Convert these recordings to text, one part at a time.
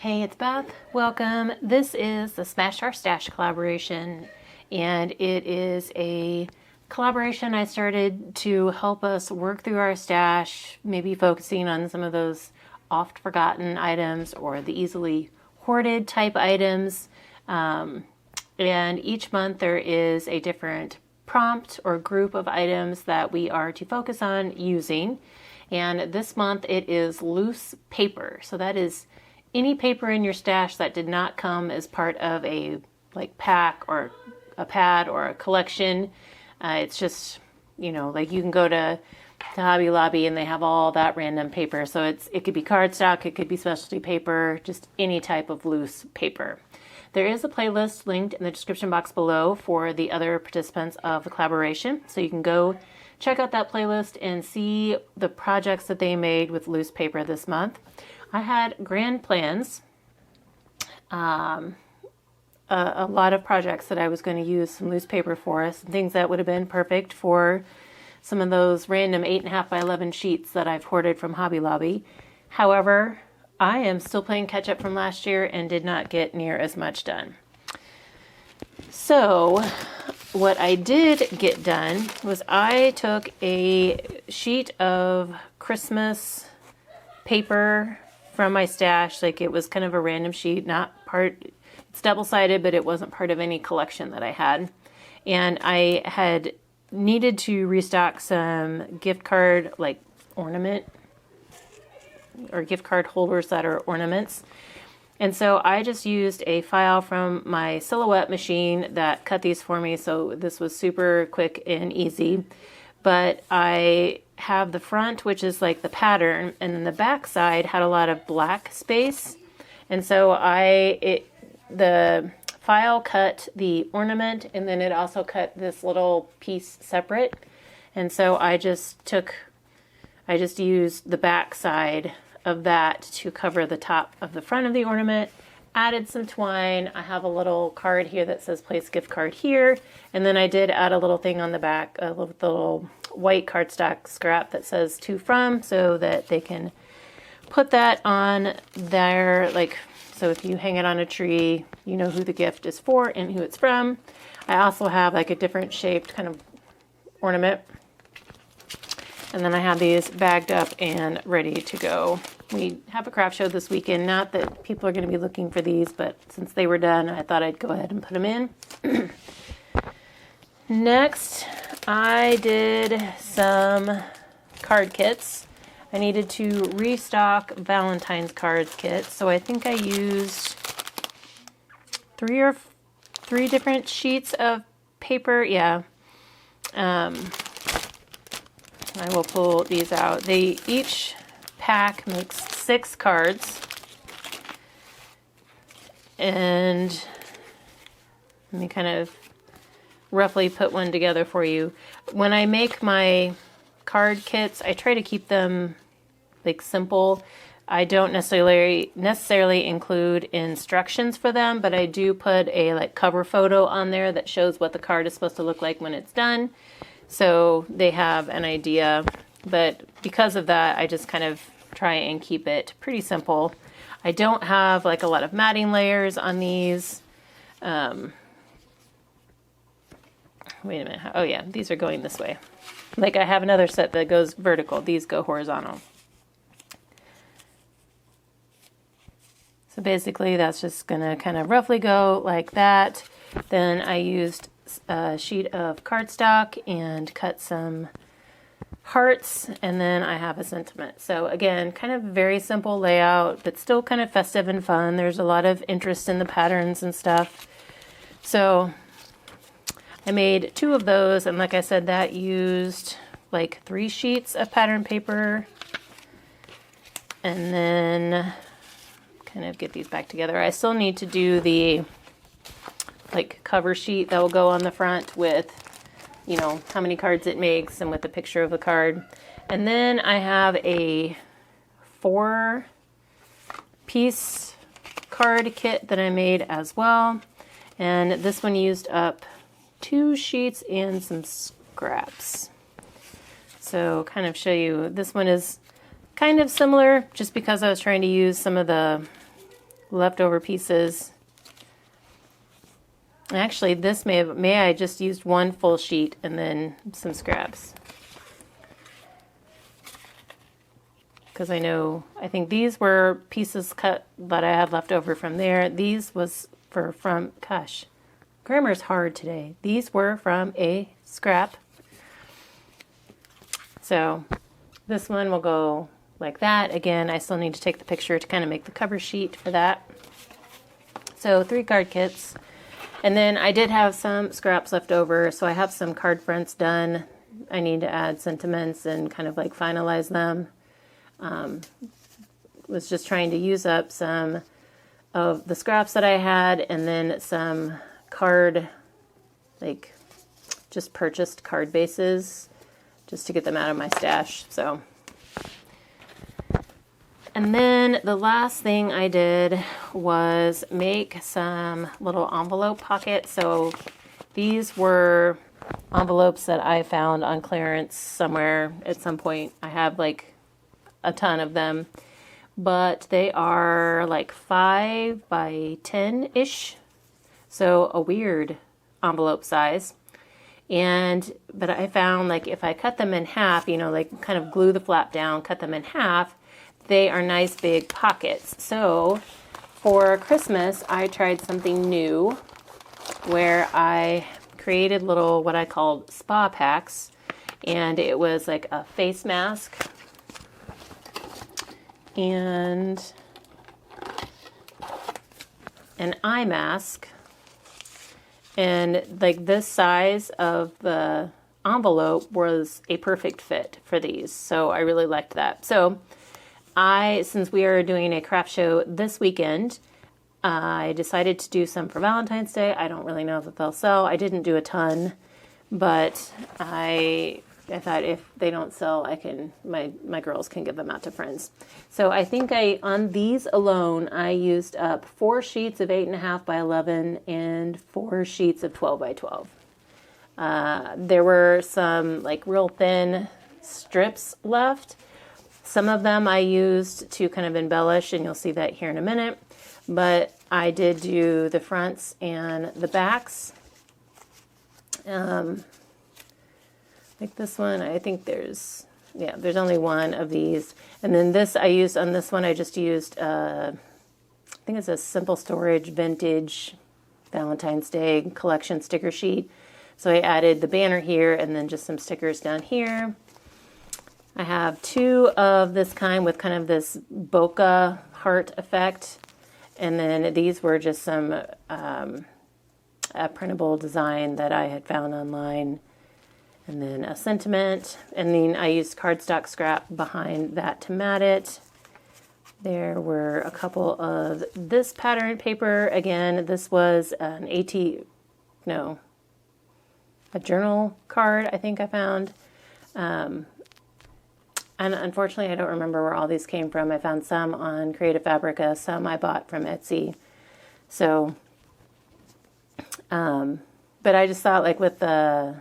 Hey, it's Beth. Welcome. This is the Smash Our Stash collaboration, and it is a collaboration I started to help us work through our stash, maybe focusing on some of those oft forgotten items or the easily hoarded type items. And each month there is a different prompt or group of items that we are to focus on using. And this month it is loose paper. So that is any paper in your stash that did not come as part of a pack or a pad or a collection. It's just, like you can go to Hobby Lobby and they have all that random paper. So it could be cardstock, it could be specialty paper, just any type of loose paper. There is a playlist linked in the description box below for the other participants of the collaboration. So you can go check out that playlist and see the projects that they made with loose paper this month. I had grand plans, a lot of projects that I was going to use some loose paper for us, things that would have been perfect for some of those random 8.5 by 11 sheets that I've hoarded from Hobby Lobby. However, I am still playing catch up from last year and did not get near as much done. So what I did get done was I took a sheet of Christmas paper from my stash. Like, it was kind of a random sheet, it's double-sided, but it wasn't part of any collection that I had. And I had needed to restock some gift card ornament or gift card holders that are ornaments. And so I just used a file from my Silhouette machine that cut these for me. So this was super quick and easy. But I have the front, which is like the pattern, and then the back side had a lot of black space. And so the file cut the ornament, and then it also cut this little piece separate. And so I just used the back side of that to cover the top of the front of the ornament, added some twine. I have a little card here that says place gift card here. And then I did add a little thing on the back, a little white cardstock scrap that says to from, so that they can put that on their, so if you hang it on a tree, you know who the gift is for and who it's from. I also have a different shaped kind of ornament. And then I have these bagged up and ready to go. We have a craft show this weekend. Not that people are going to be looking for these, but since they were done, I thought I'd go ahead and put them in. Next, I did some card kits. I needed to restock Valentine's cards kits. So I think I used three different sheets of paper. Yeah. I will pull these out. Each pack makes 6 cards. And let me kind of roughly put one together for you. When I make my card kits, I try to keep them simple. I don't necessarily include instructions for them, but I do put a cover photo on there that shows what the card is supposed to look like when it's done. So they have an idea, but because of that, I just kind of try and keep it pretty simple. I don't have a lot of matting layers on these. Wait a minute. Oh yeah, these are going this way. I have another set that goes vertical. These go horizontal. So basically that's just gonna kind of roughly go like that. Then I used a sheet of cardstock and cut some hearts, and then I have a sentiment. So again, kind of very simple layout, but still kind of festive and fun. There's a lot of interest in the patterns and stuff. So I made 2 of those, and like I said, that used 3 sheets of pattern paper. And then kind of get these back together. I still need to do the cover sheet that will go on the front with, how many cards it makes and with the picture of the card. And then I have a 4-piece card kit that I made as well. And this one used up 2 sheets and some scraps. So kind of show you, this one is kind of similar just because I was trying to use some of the leftover pieces. Actually, this may I just used one full sheet and then some scraps. Because I think these were pieces cut that I had left over from there. These was gosh, grammar's hard today. These were from a scrap. So this one will go like that. Again, I still need to take the picture to kind of make the cover sheet for that. So 3 card kits. And then I did have some scraps left over, so I have some card fronts done. I need to add sentiments and kind of like finalize them. Was just trying to use up some of the scraps that I had, and then some card, like just purchased card bases, just to get them out of my stash. So, and then the last thing I did was make some little envelope pockets. So these were envelopes that I found on clearance somewhere at some point. I have like a ton of them, but they are like 5 by 10-ish. So a weird envelope size. But I found like if I cut them in half, like kind of glue the flap down, cut them in half, they are nice big pockets. So for Christmas, I tried something new where I created little, what I called spa packs. And it was like a face mask and an eye mask. And like this size of the envelope was a perfect fit for these. So I really liked that. So since we are doing a craft show this weekend, I decided to do some for Valentine's Day. I don't really know that they'll sell. I didn't do a ton, but I thought if they don't sell, my girls can give them out to friends. So I think on these alone, I used up 4 sheets of 8.5 by 11 and 4 sheets of 12 by 12. There were some like real thin strips left. Some of them I used to kind of embellish, and you'll see that here in a minute. But I did do the fronts and the backs. Like this one, I think there's only one of these. And then this I used, on this one I just used, I think it's a Simple Storage Vintage Valentine's Day collection sticker sheet. So I added the banner here and then just some stickers down here. I have 2 of this kind with kind of this bokeh heart effect. And then these were just some a printable design that I had found online. And then a sentiment. And then I used cardstock scrap behind that to mat it. There were a couple of this pattern paper. Again, this was a journal card I think I found. And unfortunately, I don't remember where all these came from. I found some on Creative Fabrica, some I bought from Etsy. So, but I just thought like with the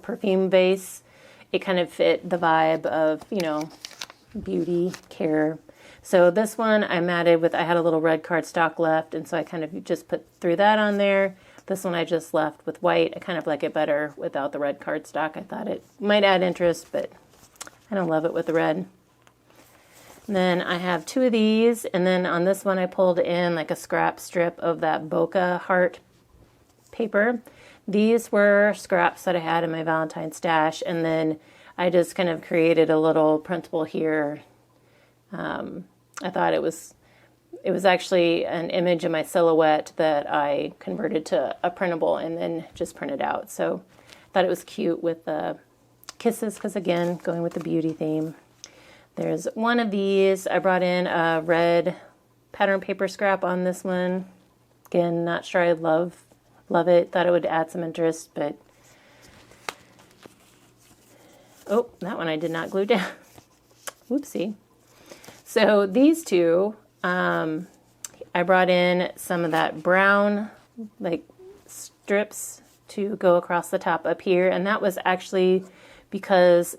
perfume base, it kind of fit the vibe of, beauty, care. So this one I matted with, I had a little red cardstock left, and so I kind of just threw that on there. This one I just left with white. I kind of like it better without the red cardstock. I thought it might add interest, but I don't love it with the red. And then I have 2 of these, and then on this one I pulled in like a scrap strip of that bokeh heart paper. These were scraps that I had in my Valentine stash, and then I just kind of created a little printable here. I thought it was actually an image of my silhouette that I converted to a printable and then just printed out. So I thought it was cute with the kisses, because again, going with the beauty theme. There's one of these. I brought in a red pattern paper scrap on this one. Again, not sure I love it. Thought it would add some interest, but oh, that one I did not glue down. Whoopsie. So these 2, I brought in some of that brown like strips to go across the top up here, and that was actually because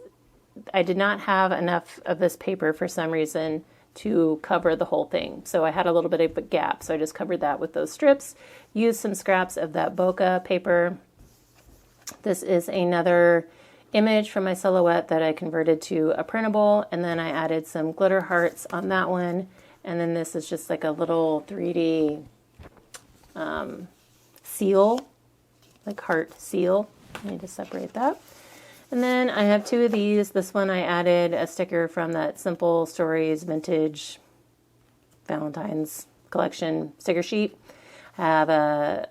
I did not have enough of this paper for some reason to cover the whole thing. So I had a little bit of a gap, so I just covered that with those strips. Used some scraps of that bokeh paper. This is another image from my silhouette that I converted to a printable, and then I added some glitter hearts on that one. And then this is just like a little 3D seal, like heart seal. I need to separate that. And then I have two of these. This one I added a sticker from that Simple Stories Vintage Valentine's collection sticker sheet. I have a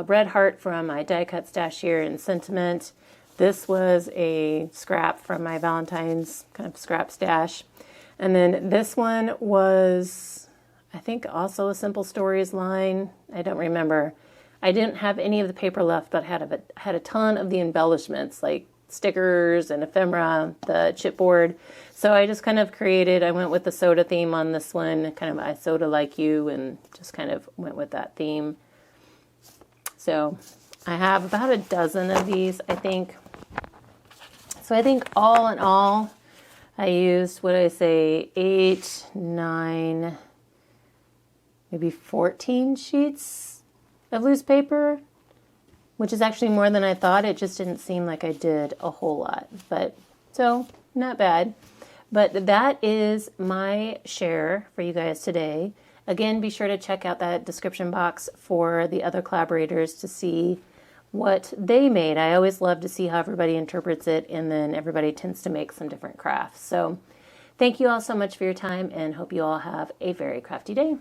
red heart from my die cut stash here in Sentiment. This was a scrap from my Valentine's kind of scrap stash. And then this one was, I think, also a Simple Stories line. I don't remember. I didn't have any of the paper left, but had a ton of the embellishments, like stickers and ephemera, the chipboard. So I just kind of I went with the soda theme on this one, kind of I soda like you, and just kind of went with that theme. So I have about a dozen of these, I think. So I think all in all, I used, 8, 9, maybe 14 sheets of loose paper, which is actually more than I thought. It just didn't seem like I did a whole lot, but so not bad. But that is my share for you guys today. Again, be sure to check out that description box for the other collaborators to see what they made. I always love to see how everybody interprets it, and then everybody tends to make some different crafts. So thank you all so much for your time, and hope you all have a very crafty day.